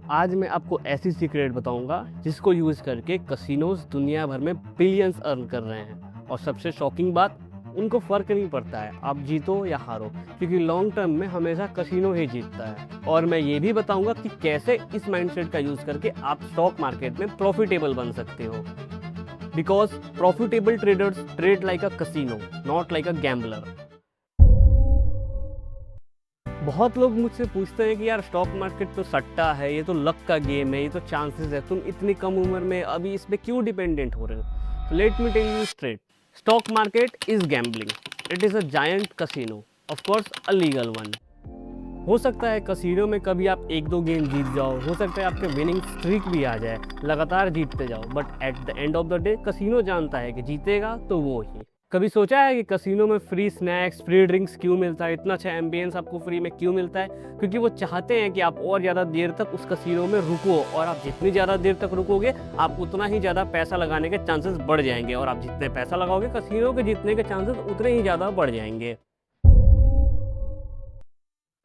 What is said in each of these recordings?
आज मैं आपको ऐसी सीक्रेट बताऊंगा जिसको यूज़ करके कसिनोज दुनिया भर में बिलियंस अर्न कर रहे हैं। और सबसे शॉकिंग बात, उनको फ़र्क नहीं पड़ता है आप जीतो या हारो, क्योंकि लॉन्ग टर्म में हमेशा कसिनो ही जीतता है। और मैं ये भी बताऊंगा कि कैसे इस माइंडसेट का यूज़ करके आप स्टॉक मार्केट में प्रॉफिटेबल बन सकते हो। Because profitable traders trade like a casino, not like a gambler. बहुत लोग मुझसे पूछते हैं कि यार स्टॉक मार्केट तो सट्टा है, ये तो लक का गेम है, ये तो चांसेस है, तुम इतनी कम उम्र में अभी इस पे क्यों डिपेंडेंट हो रहे हो। Let me tell you straight, stock market is gambling. It is a giant casino, of course a legal one. हो सकता है कसिनो में कभी आप एक दो गेम जीत जाओ, हो सकता है आपके विनिंग स्ट्रीक भी आ जाए, लगातार जीतते जाओ, but at the end of the day casino जानता है कि जीतेगा तो वो ही। कभी सोचा है कि कसिनो में फ्री स्नैक्स, फ्री ड्रिंक्स क्यों मिलता है, इतना अच्छा एम्बियंस आपको फ्री में क्यों मिलता है? क्योंकि वो चाहते हैं कि आप और ज़्यादा देर तक उस कसिनो में रुको, और आप जितनी ज़्यादा देर तक रुकोगे आप उतना ही ज़्यादा पैसा लगाने के चांसेस बढ़ जाएंगे, और आप जितने पैसा लगाओगे कसिनो के जीतने के चांसेस उतने ही ज़्यादा बढ़ जाएंगे।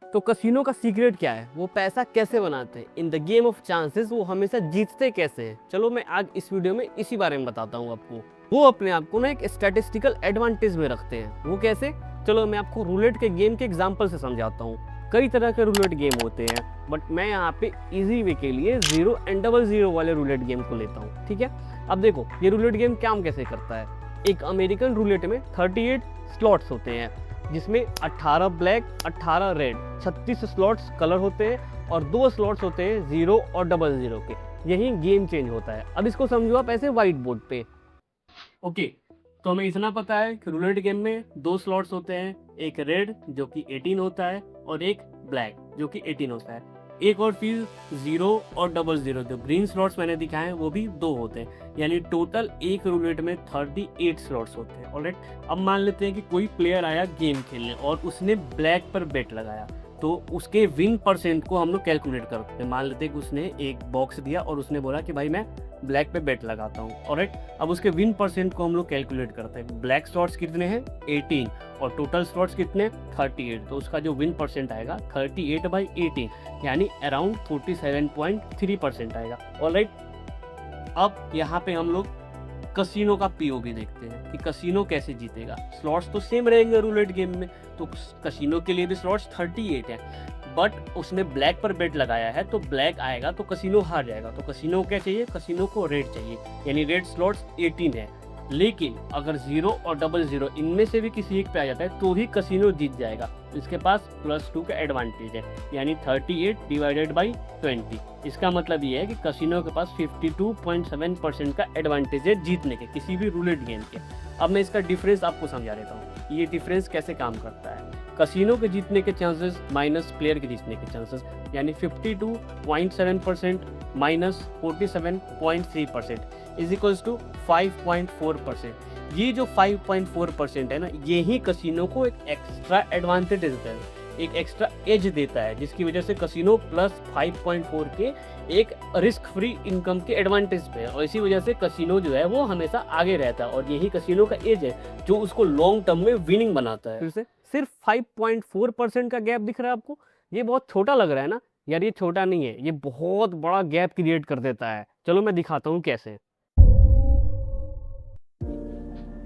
तो कसिनो का सीक्रेट क्या है, वो पैसा कैसे बनाते हैं, in the game of chances वो हमेशा जीतते कैसे हैं? चलो मैं आज इस वीडियो में इसी बारे में बताता हूँ आपको। वो अपने आप को ना एक स्टैटिस्टिकल एडवांटेज में रखते हैं। वो कैसे? चलो मैं आपको रूलेट के गेम के एग्जांपल से समझाता हूँ। कई तरह के रूलेट गेम होते हैं, बट मैं यहाँ पे इजी वे के लिए 0 and 00 वाले रूलेट गेम को लेता हूँ। ठीक है, अब देखो ये रूलेट गेम काम कैसे करता है। एक अमेरिकन रूलेट में 38 स्लॉट्स होते हैं, जिसमें 18 ब्लैक, 18 रेड, 36 स्लॉट्स कलर होते हैं, और 2 स्लॉट्स होते हैं 0 और 00 के। यही गेम चेंज होता है। अब इसको समझो आप ऐसे व्हाइट बोर्ड पे। ओके, तो हमें इतना पता है कि रूलेट गेम में 2 स्लॉट्स होते हैं, एक रेड जो कि 18 होता है, और एक ब्लैक जो कि 18 होता है। एक और चीज 0 और 00, जो ग्रीन स्लॉट्स मैंने दिखाए हैं वो भी 2 होते हैं, यानी टोटल एक रूलेट में 38 स्लॉट्स होते हैं। ऑलराइट, अब मान लेते हैं कि कोई प्लेयर आया गेम खेलने और उसने ब्लैक पर बेट लगाया, तो उसके विन परसेंट को हम लोग कैलकुलेट करते हैं। मान लेते हैं कि उसने एक बॉक्स दिया और उसने बोला कि भाई मैं ब्लैक पे बेट लगाता हूँ। ऑलराइट, अब उसके विन परसेंट को हम लोग कैलकुलेट करते हैं। ब्लैक स्लॉट्स कितने हैं? 18, और टोटल स्लॉट्स कितने? 38। तो उसका जो विन परसेंट आएगा 38/18, यानी अराउंड 47.3% आएगा। ऑलराइट, अब यहाँ पे हम लोग कसिनो का पीओवी देखते हैं कि कसिनो कैसे जीतेगा। स्लॉट्स तो सेम रहेंगे रूलेट गेम में, तो कसिनो के लिए भी स्लॉट्स 38 है, बट उसने ब्लैक पर बेट लगाया है तो ब्लैक आएगा तो कसिनो हार जाएगा। तो कसिनो क्या चाहिए? कसिनो को रेड चाहिए, यानी रेड स्लॉट्स 18 है। लेकिन अगर 0 और 00 इनमें से भी किसी एक पे आ जाता है तो भी कसिनो जीत जाएगा। इसके पास +2 का एडवांटेज है, यानी 38/20। इसका मतलब ये है कि कसिनो के पास 52.7% का एडवांटेज है जीतने के किसी भी रूलेट गेम के। अब मैं इसका डिफरेंस आपको समझा देता हूँ, ये डिफरेंस कैसे काम करता है। कसिनो के जीतने के चांसेस माइनस प्लेयर के जीतने के चांसेस, यानी 52.7% माइनस 47.3% इज इक्वल्स टू 5.4%। ये जो 5.4% है ना, ये ही कसिनो को एक एक्स्ट्रा एडवांटेज देता है, एक एक्स्ट्रा एज देता है, जिसकी वजह से कसिनो +5.4 के एक रिस्क फ्री इनकम के एडवांटेज पे है, और इसी वजह से कसिनो जो है वो हमेशा आगे रहता है, और यही कसिनो का एज है जो उसको लॉन्ग टर्म में विनिंग बनाता है। फिर से सिर्फ 5.4% का गैप दिख रहा है आपको? ये बहुत छोटा लग रहा है ना? यार ये छोटा नहीं है, ये बहुत बड़ा गैप क्रिएट कर देता है। चलो मैं दिखाता हूँ कैसे।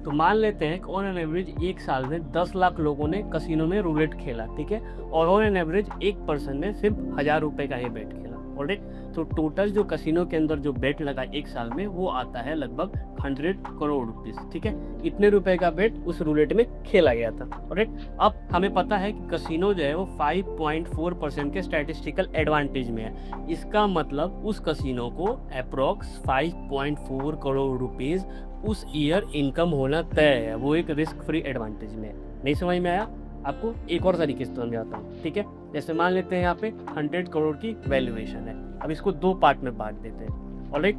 तो मान लेते हैं कि ऑन एन एवरेज एक साल में 10 लाख लोगों ने कसिनो में रूलेट खेला, ठीक है, और ऑन एन एवरेज एक पर्सन ने सिर्फ 1000 रुपये का ही बेट खेला। ऑलराइट, तो टोटल जो कसिनो के अंदर जो बेट लगा एक साल में वो आता है लगभग 100 करोड़ रुपीस। ठीक है, इतने रुपए का बेट उस रूलेट में खेला गया था। ऑलराइट, अब हमें पता है कि कसिनो जो है वो 5.4% के स्टैटिस्टिकल एडवांटेज में है। इसका मतलब उस कसिनो को अप्रोक्स 5.4 करोड़ रुपीस उस ईयर इनकम होना तय है। वो एक रिस्क फ्री एडवांटेज में है। नहीं समझ में आया आपको? एक और तरीके से समझाता हूँ। ठीक है, जैसे मान लेते हैं यहाँ पे 100 करोड़ की वैल्यूएशन है। अब इसको 2 पार्ट में बांट देते हैं। ऑलराइट,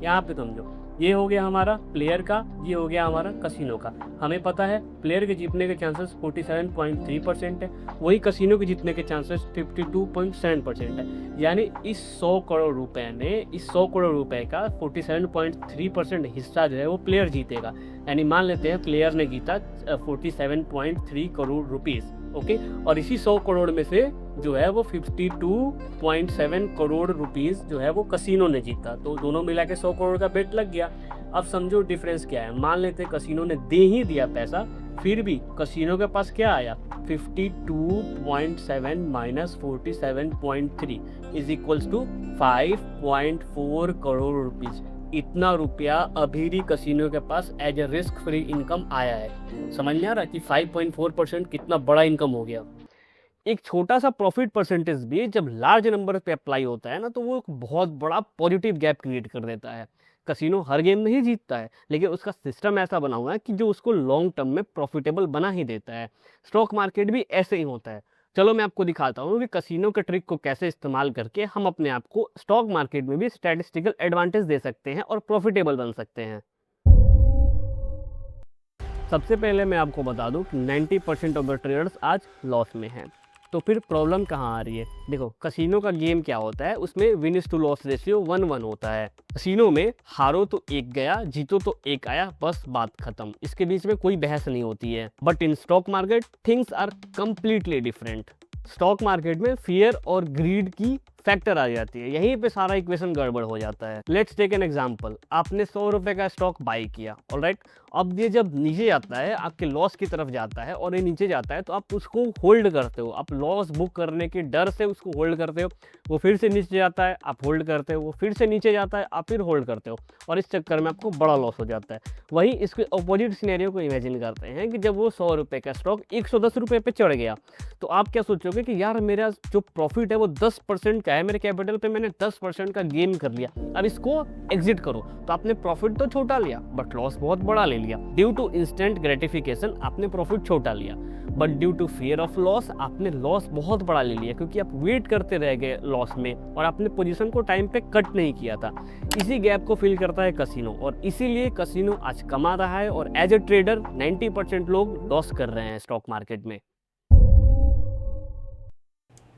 यहाँ पे समझो, ये हो गया हमारा प्लेयर का, ये हो गया हमारा कसिनो का। हमें पता है प्लेयर के जीतने के चांसेस 47.3% है, वही कसिनो के जीतने के चांसेस 52.7% है। यानी इस 100 करोड़ रुपए ने, इस 100 करोड़ रुपए का 47.3% हिस्सा जो है वो प्लेयर जीतेगा। यानी मान लेते हैं प्लेयर ने जीता 47.3 करोड़ रुपीस। ओके, और इसी 100 करोड़ में से जो है वो 52.7 करोड़ रुपीस जो है वो कसिनो ने जीता। तो दोनों मिला के 100 करोड़ का बेट लग गया। अब समझो डिफरेंस क्या है। मान लेते कसिनो ने दे ही दिया पैसा, फिर भी कसिनो के पास क्या आया, 52.7 minus 47.3 is equals to 5.4 crore rupees. इतना रुपया अभी भी कसिनो के पास as a risk free income आया है। समझ में आ रहा है कि 5.4% कितना बड़ा इनकम हो गया। एक छोटा सा प्रॉफिट परसेंटेज भी जब लार्ज नंबर पे अप्लाई होता है ना, तो वो एक बहुत बड़ा पॉजिटिव गैप क्रिएट कर देता है। कसिनो हर गेम नहीं जीतता है, लेकिन उसका सिस्टम ऐसा बना हुआ है कि जो उसको लॉन्ग टर्म में प्रॉफिटेबल बना ही देता है। स्टॉक मार्केट भी ऐसे ही होता है। चलो मैं आपको दिखाता हूँ कि कसिनो के ट्रिक को कैसे इस्तेमाल करके हम अपने आप को स्टॉक मार्केट में भी स्टैटिस्टिकल एडवांटेज दे सकते हैं और प्रॉफिटेबल बन सकते हैं। सबसे पहले मैं आपको बता दूं कि 90% ऑफ द ट्रेडर्स आज लॉस में हैं। तो फिर प्रॉब्लम कहाँ आ रही है? देखो, कसिनो का गेम क्या होता है, उसमें win is to loss ratio 1:1 होता है। कसिनो में हारो तो एक गया, जीतो तो एक आया, बस बात खत्म। इसके बीच में कोई बहस नहीं होती है। But in stock market things are completely different. Stock market में फियर और ग्रीड की फैक्टर आ जाती है, यहीं पे सारा इक्वेशन गड़बड़ हो जाता है। Let's take an example. आपने 100 रुपए का स्टॉक बाई किया, ऑलराइट। अब ये जब नीचे जाता है, आपके लॉस की तरफ जाता है और ये नीचे जाता है, तो आप उसको होल्ड करते हो। आप लॉस बुक करने के डर से उसको होल्ड करते हो। वो फिर से नीचे जाता है, आप होल्ड करते हो। वो फिर से नीचे जाता है, आप फिर होल्ड करते हो, और इस चक्कर में आपको बड़ा लॉस हो जाता है। वही इसके अपोजिट सिनेरियो को इमेजिन करते हैं कि जब वो 100 रुपए का स्टॉक 110 रुपए पे चढ़ गया, तो आप क्या सोचोगे कि यार मेरा जो प्रॉफिट है वो 10% का है, मेरे कैपिटल पे मैंने 10% का गेन कर लिया, अब इसको एग्जिट करो। तो आपने प्रॉफिट तो छोटा लिया, बट लॉस बहुत बड़ा ले लिया। ड्यू टू इंस्टेंट ग्रेटिफिकेशन आपने प्रॉफिट छोटा लिया, but due to fear of loss आपने लॉस बहुत बड़ा ले लिया, क्योंकि आप वेट करते रह गए लॉस में और आपने पोजीशन को टाइम पे कट नहीं किया था। इसी गैप को फिल करता है कसिनो, और इसीलिए कसिनो आज कमा रहा है और एज ए ट्रेडर 90% लोग लॉस कर रहे हैं स्टॉक मार्केट में।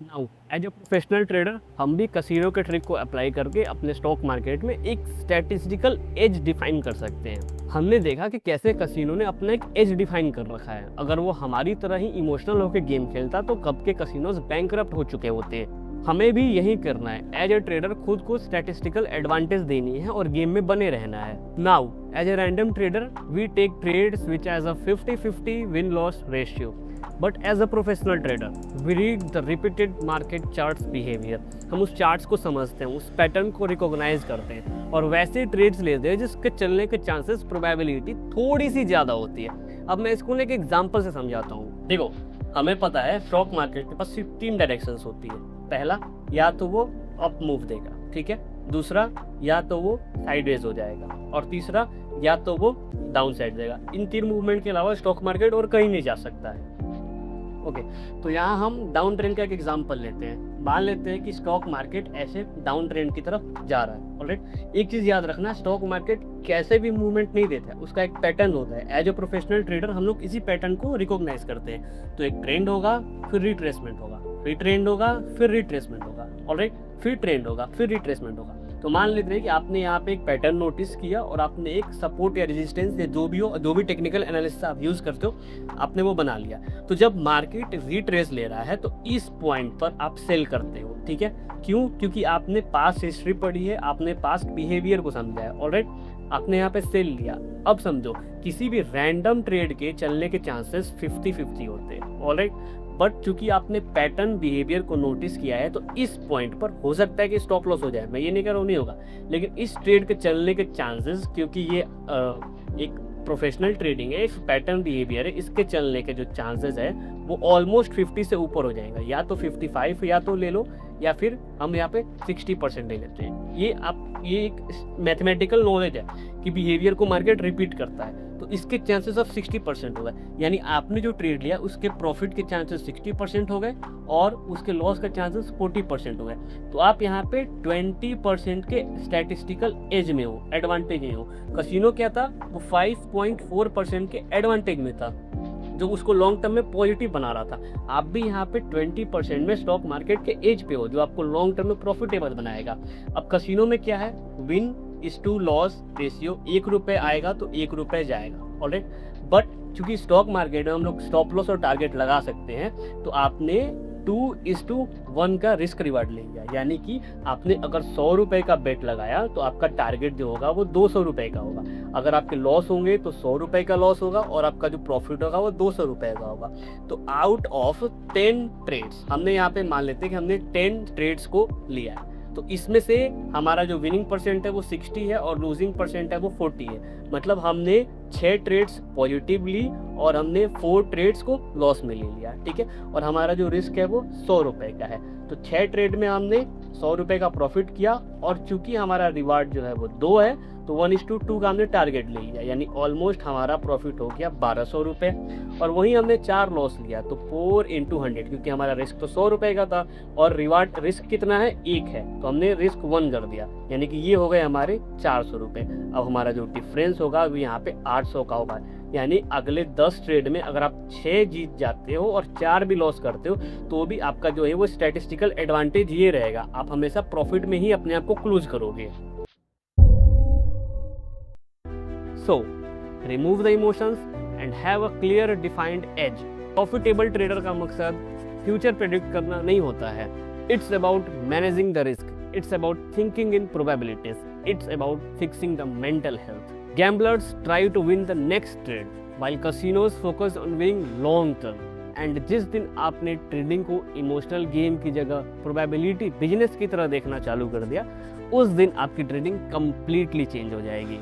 Now as a professional trader हम भी कसिनो के ट्रिक को अप्लाई करके अपने स्टॉक मार्केट में एक स्टैटिस्टिकल एज डिफाइन कर सकते हैं। हमने देखा कि कैसे कसिनो ने अपना एक एज डिफाइन कर रखा है। अगर वो हमारी तरह ही इमोशनल होकर गेम खेलता तो कब के कसिनोज बैंकरप्ट हो चुके होते। हमें भी यही करना है। एज ए ट्रेडर खुद को स्टैटिस्टिकल एडवांटेज देनी है और गेम में बने रहना है। Now as a random trader we take trades which has a 50-50 win loss ratio. But as a professional trader we read the repeated market charts behaviour. हम उस चार्ट्स को समझते हैं, उस पैटर्न को रिकॉग्नाइज करते हैं और वैसे ट्रेड्स लेते हैं जिसके चलने के चांसेस, प्रोबेबिलिटी थोड़ी सी ज़्यादा होती है। अब मैं इसको एक एग्जांपल से समझाता हूँ। देखो, हमें पता है स्टॉक मार्केट के पास सिर्फ 3 डायरेक्शंस होती है। पहला, या तो वो अप मूव देगा, ठीक है। दूसरा, या तो वो साइडवेज हो जाएगा, और तीसरा, या तो वो डाउन साइड देगा। इन 3 मूवमेंट के अलावा स्टॉक मार्केट और कहीं नहीं जा सकता है। ओके, तो यहाँ हम डाउन ट्रेंड का एक एग्जांपल लेते हैं। मान लेते हैं कि स्टॉक मार्केट ऐसे डाउन ट्रेंड की तरफ जा रहा है, ऑलराइट। एक चीज़ याद रखना, स्टॉक मार्केट कैसे भी मूवमेंट नहीं देता है, उसका एक पैटर्न होता है। एज ए प्रोफेशनल ट्रेडर हम लोग इसी पैटर्न को रिकॉग्नाइज करते हैं। तो एक ट्रेंड होगा, फिर रिट्रेसमेंट होगा, फिर ट्रेंड होगा, फिर रिट्रेसमेंट होगा, ऑलराइट, फिर ट्रेंड होगा, फिर रिट्रेसमेंट होगा। तो मान लेते हैं कि आपने यहाँ पे एक पैटर्न नोटिस किया और आपने एक सपोर्ट या रेजिस्टेंस या जो भी हो, जो भी टेक्निकल एनालिसिस आप यूज करते हो, आपने वो बना लिया। तो जब मार्केट रिट्रेस ले रहा है तो इस पॉइंट पर आप सेल करते हो, ठीक है। क्यों? क्योंकि आपने पास्ट हिस्ट्री पढ़ी है, आपने पास्ट बिहेवियर को समझा है, ऑलराइट। आपने यहाँ पे सेल लिया। अब समझो, किसी भी रैंडम ट्रेड के चलने के चांसेस 50-50 होते हैं, ऑलराइट। बट चूंकि आपने पैटर्न बिहेवियर को नोटिस किया है, तो इस पॉइंट पर हो सकता है कि स्टॉप लॉस हो जाए। मैं ये नहीं कह रहा हूँ नहीं होगा, लेकिन इस ट्रेड के चलने के चांसेस, क्योंकि ये एक प्रोफेशनल ट्रेडिंग है, एक पैटर्न बिहेवियर है, इसके चलने के जो चांसेस है वो ऑलमोस्ट 50 से ऊपर हो जाएगा। या तो 55 या तो ले लो, या फिर हम यहाँ पे 60% ले लेते हैं। ये एक मैथमेटिकल नॉलेज है कि बिहेवियर को मार्केट रिपीट करता है, तो इसके चांसेस ऑफ 60% हो गए। यानी आपने जो ट्रेड लिया उसके प्रॉफिट के चांसेस 60% हो गए और उसके लॉस का चांसेस 40% हो गए। तो आप यहाँ पे 20% के स्टैटिस्टिकल एज में हो, एडवांटेज में हो। कसिनो क्या था? वो 5.4% के एडवांटेज में था, जो उसको लॉन्ग टर्म में पॉजिटिव बना रहा था। आप भी यहाँ पे 20% में स्टॉक मार्केट के एज पे हो, जो आपको लॉन्ग टर्म में प्रॉफिटेबल बनाएगा। अब कसिनो में क्या है? Win is to loss ratio, 1 रुपए आएगा तो 1 रुपए जाएगा, ऑलराइट। बट चूंकि स्टॉक मार्केट में हम लोग स्टॉप लॉस और टारगेट लगा सकते हैं, तो आपने 2:1 का रिस्क रिवार्ड ले लिया। यानी कि आपने अगर 100 रुपए का बेट लगाया तो आपका टारगेट जो होगा वो 200 रुपए का होगा। अगर आपके लॉस होंगे तो 100 रुपए का लॉस होगा और आपका जो प्रॉफिट होगा वो 200 रुपए का होगा। तो आउट ऑफ 10 ट्रेड्स, हमने यहाँ पे मान लेते हैं कि हमने 10 ट्रेड्स को लिया है, तो इसमें से हमारा जो विनिंग परसेंट है वो 60 है और लूजिंग परसेंट है वो 40 है। मतलब हमने 6 ट्रेड्स पॉजिटिव ली और हमने 4 ट्रेड्स को लॉस में ले लिया, ठीक है। और हमारा जो रिस्क है वो 100 रुपए का है। तो 6 ट्रेड में हमने 100 रुपए का प्रॉफिट किया और चूंकि हमारा रिवार्ड जो है वो 2 है तो 1:2 का हमने टारगेट ले लिया, यानी ऑलमोस्ट हमारा प्रॉफिट हो गया 1200 रुपये। और वहीं हमने 4 लॉस लिया तो 4 × 100, क्योंकि हमारा रिस्क तो 100 रुपये का था और रिवार्ड रिस्क कितना है 1 है, तो हमने रिस्क 1 कर दिया, यानी कि ये हो गए हमारे 400 रुपये। अब हमारा जो डिफरेंस होगा वो यहाँ पे 800 का होगा। यानी अगले 10 ट्रेड में अगर आप 6 जीत जाते हो और 4 भी लॉस करते हो तो भी आपका जो है वो स्टैटिस्टिकल एडवांटेज ये रहेगा, आप हमेशा प्रॉफिट में ही अपने आप को क्लोज करोगे। So, remove the emotions and have a clear defined edge. Profitable trader का मकसद फ्यूचर प्रेडिक्ट करना नहीं होता है। It's about managing the risk. It's about thinking in probabilities. It's about fixing the mental health. Gamblers try to win the next trade, while casinos focus on winning long term. And जिस दिन आपने trading को emotional game की जगह probability business की तरह देखना चालू कर दिया, उस दिन आपकी ट्रेडिंग कंप्लीटली चेंज हो जाएगी।